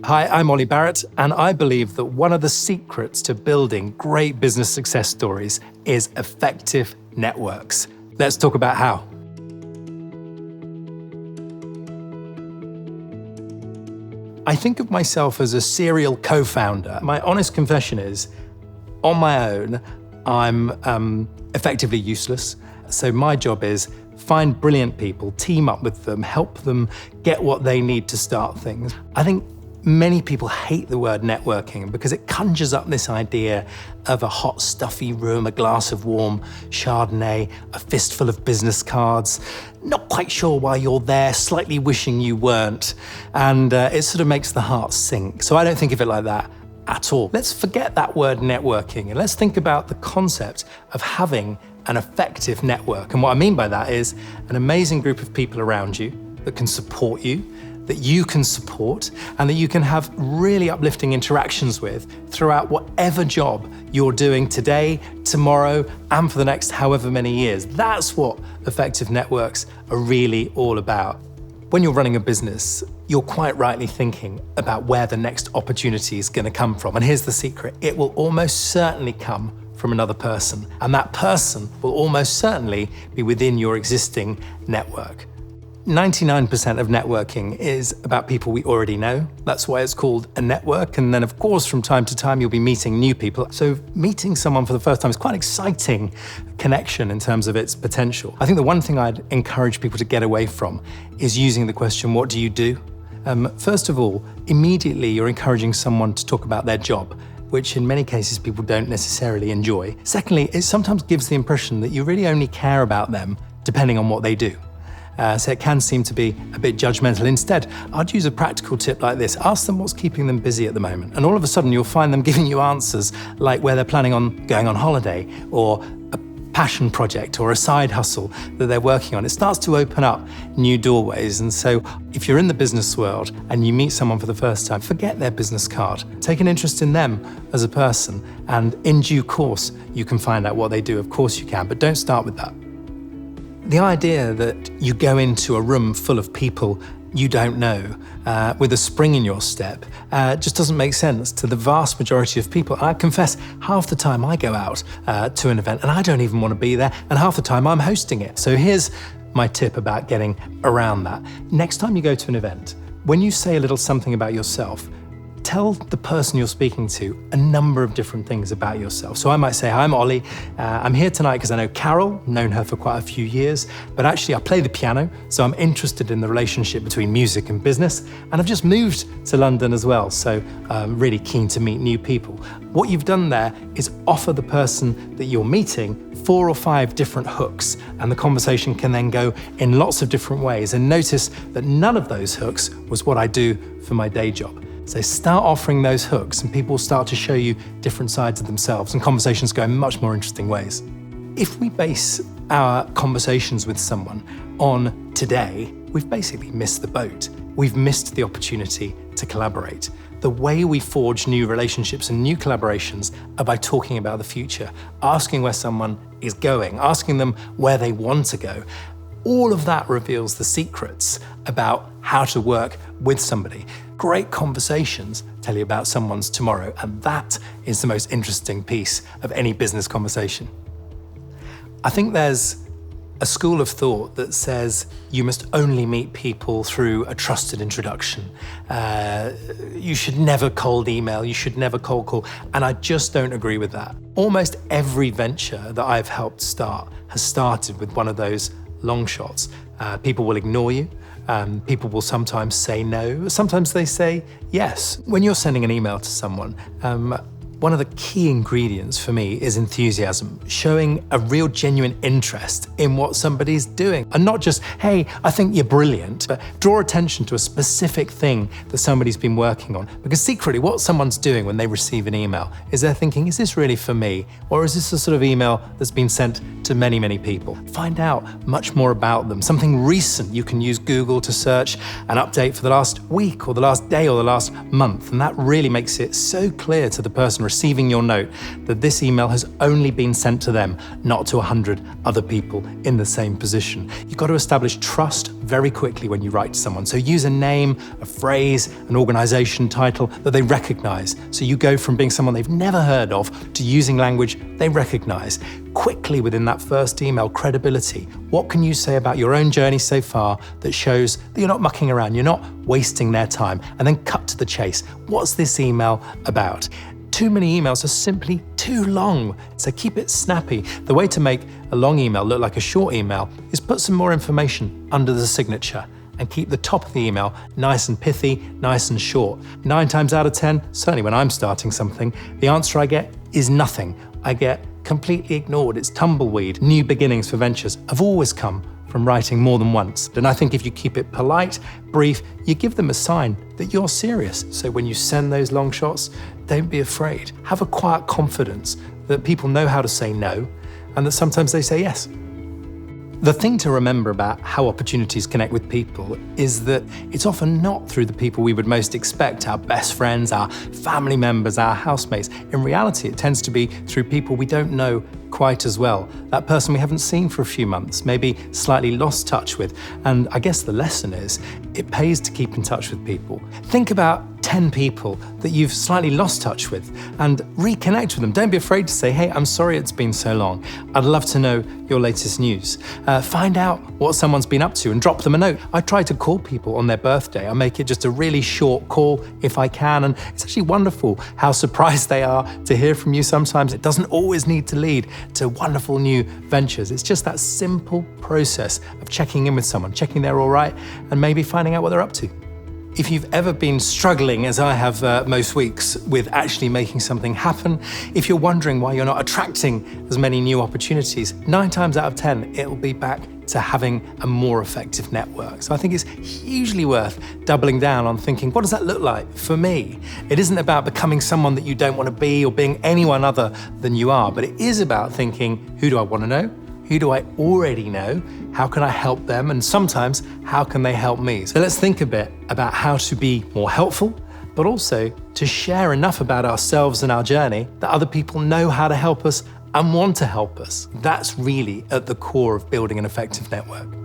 Hi, I'm Oli Barrett, and I believe that one of the secrets to building great business success stories is effective networks. Let's talk about how. I think of myself as a serial co-founder. My honest confession is, on my own, I'm effectively useless. So my job is find brilliant people, team up with them, help them get what they need to start things. I think many people hate the word networking because it conjures up this idea of a hot, stuffy room, a glass of warm Chardonnay, a fistful of business cards, not quite sure why you're there, slightly wishing you weren't, and it sort of makes the heart sink. So I don't think of it like that at all. Let's forget that word networking and let's think about the concept of having an effective network. And what I mean by that is an amazing group of people around you that can support you, that you can support, and that you can have really uplifting interactions with throughout whatever job you're doing today, tomorrow, and for the next however many years. That's what effective networks are really all about. When you're running a business, you're quite rightly thinking about where the next opportunity is going to come from. And here's the secret. It will almost certainly come from another person. And that person will almost certainly be within your existing network. 99% of networking is about people we already know. That's why it's called a network. And then, of course, from time to time, you'll be meeting new people. So meeting someone for the first time is quite an exciting connection in terms of its potential. I think the one thing I'd encourage people to get away from is using the question, what do you do? First of all, immediately you're encouraging someone to talk about their job, which in many cases people don't necessarily enjoy. Secondly, it sometimes gives the impression that you really only care about them depending on what they do. So it can seem to be a bit judgmental. Instead, I'd use a practical tip like this. Ask them what's keeping them busy at the moment. And all of a sudden, you'll find them giving you answers like where they're planning on going on holiday or a passion project or a side hustle that they're working on. It starts to open up new doorways. And so if you're in the business world and you meet someone for the first time, forget their business card. Take an interest in them as a person. And in due course, you can find out what they do. Of course you can, but don't start with that. The idea that you go into a room full of people you don't know with a spring in your step just doesn't make sense to the vast majority of people. I confess, half the time I go out to an event and I don't even want to be there, and half the time I'm hosting it. So here's my tip about getting around that. Next time you go to an event, when you say a little something about yourself, tell the person you're speaking to a number of different things about yourself. So I might say, hi, I'm Oli. I'm here tonight because I know Carol, known her for quite a few years, but actually I play the piano, so I'm interested in the relationship between music and business. And I've just moved to London as well, so I'm really keen to meet new people. What you've done there is offer the person that you're meeting 4 or 5 different hooks, and the conversation can then go in lots of different ways. And notice that none of those hooks was what I do for my day job. So start offering those hooks and people will start to show you different sides of themselves and conversations go in much more interesting ways. If we base our conversations with someone on today, we've basically missed the boat. We've missed the opportunity to collaborate. The way we forge new relationships and new collaborations are by talking about the future, asking where someone is going, asking them where they want to go. All of that reveals the secrets about how to work with somebody. Great conversations tell you about someone's tomorrow, and that is the most interesting piece of any business conversation. I think there's a school of thought that says you must only meet people through a trusted introduction. You should never cold email, you should never cold call, and I just don't agree with that. Almost every venture that I've helped start has started with one of those long shots. People will ignore you. People will sometimes say no. Sometimes they say yes. When you're sending an email to someone, one of the key ingredients for me is enthusiasm, showing a real genuine interest in what somebody's doing. And not just, hey, I think you're brilliant, but draw attention to a specific thing that somebody's been working on. Because secretly, what someone's doing when they receive an email is they're thinking, is this really for me? Or is this a sort of email that's been sent to many, many people? Find out much more about them, something recent. You can use Google to search an update for the last week or the last day or the last month. And that really makes it so clear to the person receiving your note that this email has only been sent to them, not to 100 other people in the same position. You've got to establish trust very quickly when you write to someone. So use a name, a phrase, an organization title that they recognize. So you go from being someone they've never heard of to using language they recognize. Quickly within that first email, credibility. What can you say about your own journey so far that shows that you're not mucking around, you're not wasting their time? And then cut to the chase. What's this email about? Too many emails are simply too long, so keep it snappy. The way to make a long email look like a short email is put some more information under the signature and keep the top of the email nice and pithy, nice and short. 9 times out of 10, certainly when I'm starting something, the answer I get is nothing. I get completely ignored. It's tumbleweed. New beginnings for ventures have always come from writing more than once. And I think if you keep it polite, brief, you give them a sign that you're serious. So when you send those long shots, don't be afraid. Have a quiet confidence that people know how to say no and that sometimes they say yes. The thing to remember about how opportunities connect with people is that it's often not through the people we would most expect, our best friends, our family members, our housemates. In reality, it tends to be through people we don't know quite as well. That person we haven't seen for a few months, maybe slightly lost touch with. And I guess the lesson is, it pays to keep in touch with people. Think about 10 people that you've slightly lost touch with and reconnect with them. Don't be afraid to say, hey, I'm sorry it's been so long. I'd love to know your latest news. Find out what someone's been up to and drop them a note. I try to call people on their birthday. I make it just a really short call if I can. And it's actually wonderful how surprised they are to hear from you sometimes. It doesn't always need to lead to wonderful new ventures. It's just that simple process of checking in with someone, checking they're all right, and maybe finding out what they're up to. If you've ever been struggling, as I have most weeks, with actually making something happen, if you're wondering why you're not attracting as many new opportunities, 9 times out of 10, it'll be back to having a more effective network. So I think it's hugely worth doubling down on thinking, what does that look like for me? It isn't about becoming someone that you don't want to be or being anyone other than you are, but it is about thinking, who do I want to know? Who do I already know? How can I help them? And sometimes, how can they help me? So let's think a bit about how to be more helpful, but also to share enough about ourselves and our journey that other people know how to help us and want to help us. That's really at the core of building an effective network.